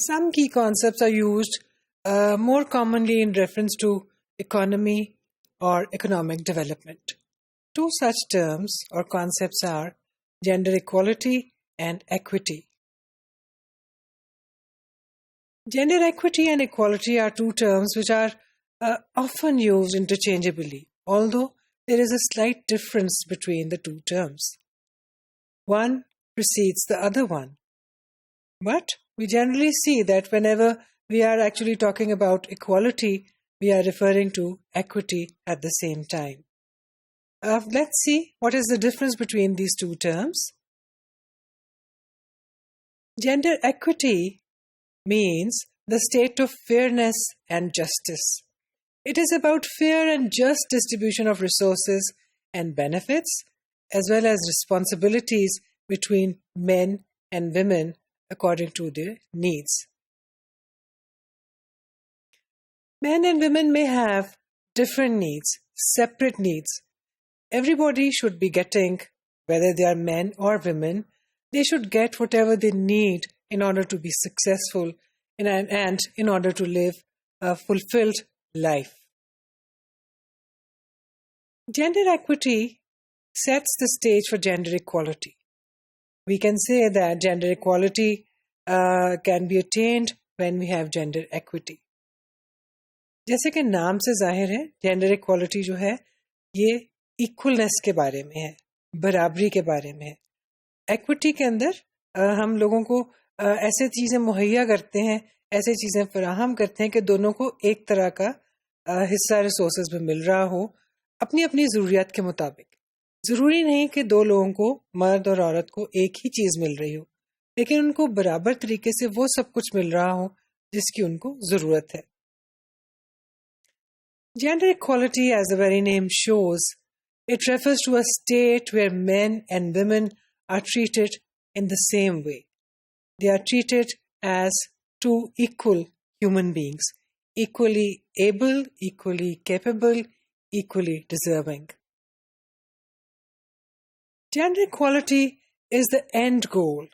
Some key concepts are used more commonly in reference to economy or economic development. Two such terms or concepts are gender equality and equity. Gender equity and equality are two terms which are often used interchangeably, although there is a slight difference between the two terms. One precedes the other one. But we generally see that whenever we are actually talking about equality, we are referring to equity at the same time. Let's see what is the difference between these two terms. Gender equity means the state of fairness and justice. It is about fair and just distribution of resources and benefits, as well as responsibilities between men and women according to their needs. Men and women may have different needs, separate needs. Everybody should be getting, whether they are men or women, they should get whatever they need in order to be successful and in order to live a fulfilled life. Gender equity sets the stage for gender equality. We can say that gender equality can be attained when we have gender equity. जैसे कि नाम से जाहिर है, gender equality जो है ये इक्वलनेस के बारे में है, बराबरी के बारे में है. एक्विटी के अंदर हम लोगों को ऐसे चीज़ें मुहैया करते हैं, ऐसे चीज़ें फराहम करते हैं कि दोनों को एक तरह का हिस्सा रिसोर्सेज में मिल रहा हो अपनी अपनी ज़रूरियात के मुताबिक. ज़रूरी नहीं कि दो लोगों को, मर्द और औरत को, एक ही चीज़ मिल रही हो, लेकिन उनको बराबर तरीके से वो सब कुछ मिल रहा हो जिसकी उनको ज़रूरत है. Gender equality, as the very name shows, it refers to a state where men and women are treated in the same way. They are treated as two equal human beings, equally able, equally capable, equally deserving. Gender equality is the end goal,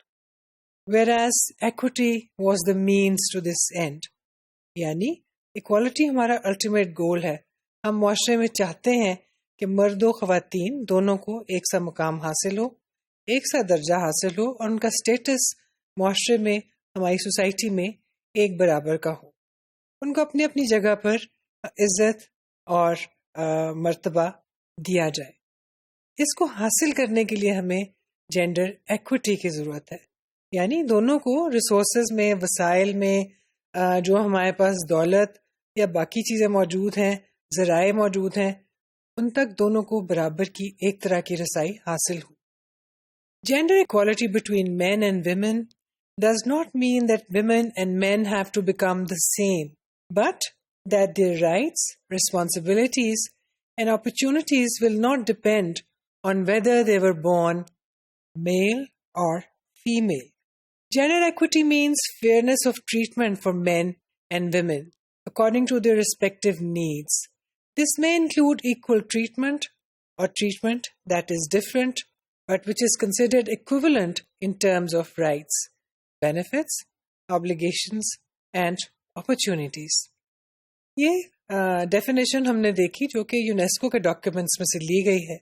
whereas equity was the means to this end. यानी equality हमारा ultimate goal है. हम मुआशरे में चाहते हैं कि मर्दों ख़वातीन दोनों को एक सा मुकाम हासिल हो, एक सा दर्जा हासिल हो और उनका स्टेटस मुआशरे में, हमारी सोसाइटी में एक बराबर का हो. उनको अपनी अपनी जगह पर इज़्ज़त और मर्तबा दिया जाए. इसको हासिल करने के लिए हमें जेंडर एक्विटी की ज़रूरत है. यानी दोनों को रिसोर्सेज में, वसाइल में, जो हमारे पास दौलत या बाकी चीज़ें मौजूद हैं, ज़राए मौजूद हैं, उन तक दोनों को बराबर की एक तरह की रसाई हासिल हो. Gender equality between men and women does not mean that women and men have to become the same, but that their rights, responsibilities, and opportunities will not depend on whether they were born male or female. Gender equity means fairness of treatment for men and women according to their respective needs. This may include equal treatment or treatment that is different but which is considered equivalent in terms of rights, benefits, obligations and opportunities. ये definition हमने देखी जो कि UNESCO के documents में से ली गई है.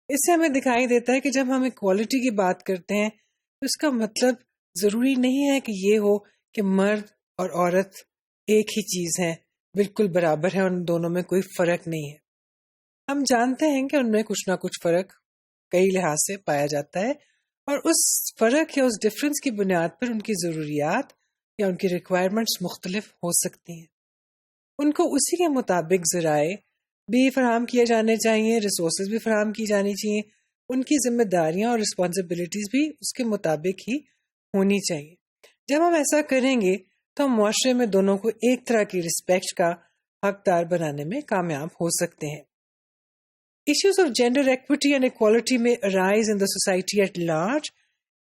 इससे हमें दिखाई देता है कि जब हम इक्वालिटी की बात करते हैं तो इसका मतलब ज़रूरी नहीं है कि ये हो कि मर्द और औरत एक ही चीज़ हैं, बिल्कुल बराबर है, उन दोनों में कोई फ़र्क नहीं है. हम जानते हैं कि उनमें कुछ ना कुछ फ़र्क कई लिहाज से पाया जाता है और उस फ़र्क या उस डिफरेंस की बुनियाद पर उनकी ज़रूरियात या उनकी रिक्वायरमेंट्स मुख्तलिफ हो सकती हैं. उनको उसी के मुताबिक ज़राए भी फराहम किए जाने चाहिए, रिसोर्सेज भी फराहम की जानी चाहिए, उनकी जिम्मेदारियां और रिस्पॉन्सिबिलिटीज़ भी उसके मुताबिक ही होनी चाहिए. जब हम ऐसा करेंगे तो हम मुआशरे में दोनों को एक तरह की रिस्पेक्ट का हकदार बनाने में कामयाब हो सकते हैं. Issues of gender equity and equality may arise in the society at large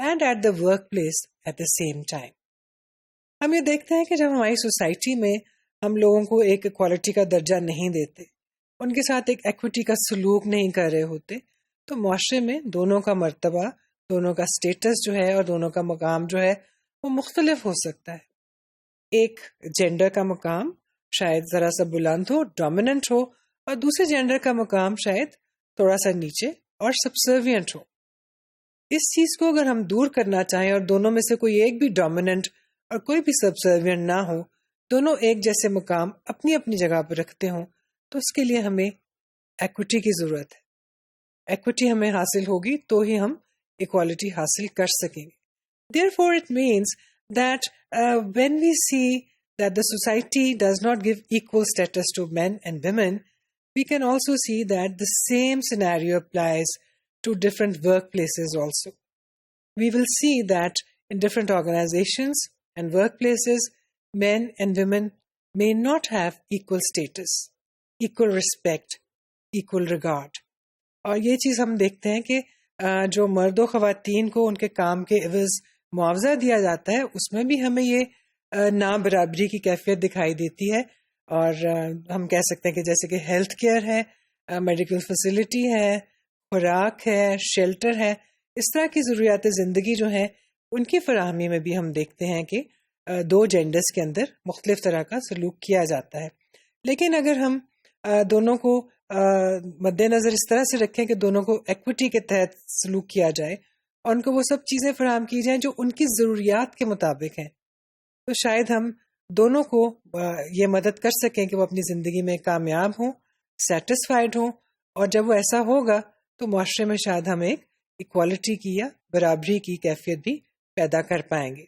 and at the workplace at the same time. हम ये देखते हैं कि जब हमारी सोसाइटी में हम लोगों को एक इक्वालिटी का दर्जा नहीं देते, उनके साथ एक एक्विटी का सलूक नहीं कर रहे होते, तो मुआशरे में दोनों का मर्तबा, दोनों का स्टेटस जो है और दोनों का मकाम जो है वो मुख्तलिफ हो सकता है. एक जेंडर का मुकाम शायद जरा सा बुलंद हो, डोमिनेंट हो, और दूसरे जेंडर का मुकाम शायद थोड़ा सा नीचे और सबसर्विएंट हो। इस चीज को अगर हम दूर करना चाहें और दोनों में से कोई एक भी डोमिनेंट और कोई भी सबसर्विएंट ना हो, दोनों एक जैसे मुकाम अपनी अपनी जगह पर रखते हों, तो उसके लिए हमें एक्विटी की जरूरत है। एक्विटी हमें हासिल होगी तो ही हम इक्वालिटी हासिल कर सकेंगे। Therefore, it means that when we see that the society does not give equal status to men and women, we can also see that the same scenario applies to different workplaces also. We will see that in different organizations and workplaces, men and women may not have equal status, equal respect, equal regard. और ये चीज़ हम देखते हैं कि जो मर्दों ख़वातीन को उनके काम के एवज़ मुआवजा दिया जाता है, उसमें भी हमें ये ना बराबरी की कैफियत दिखाई देती है। और हम कह सकते हैं कि जैसे कि हेल्थ केयर है, मेडिकल फैसिलिटी है, खुराक है, शेल्टर है, इस तरह की ज़रूरियात ज़िंदगी जो हैं उनकी फराहमी में भी हम देखते हैं कि दो जेंडर्स के अंदर मुख्तलिफ तरह का सलूक किया जाता है। लेकिन अगर हम दोनों को मद्देनज़र इस तरह से रखें कि दोनों को एक्विटी के तहत सलूक किया जाए और उनको वो सब चीज़ें फराहम की जाएं जो उनकी ज़रूरियात के मुताबिक हैं, तो शायद हम दोनों को ये मदद कर सकें कि वो अपनी ज़िंदगी में कामयाब हों, सेटिस्फाइड हों। और जब वो ऐसा होगा तो मुआशरे में शायद हम एक इक्वालिटी की या बराबरी की कैफियत भी पैदा कर पाएंगे।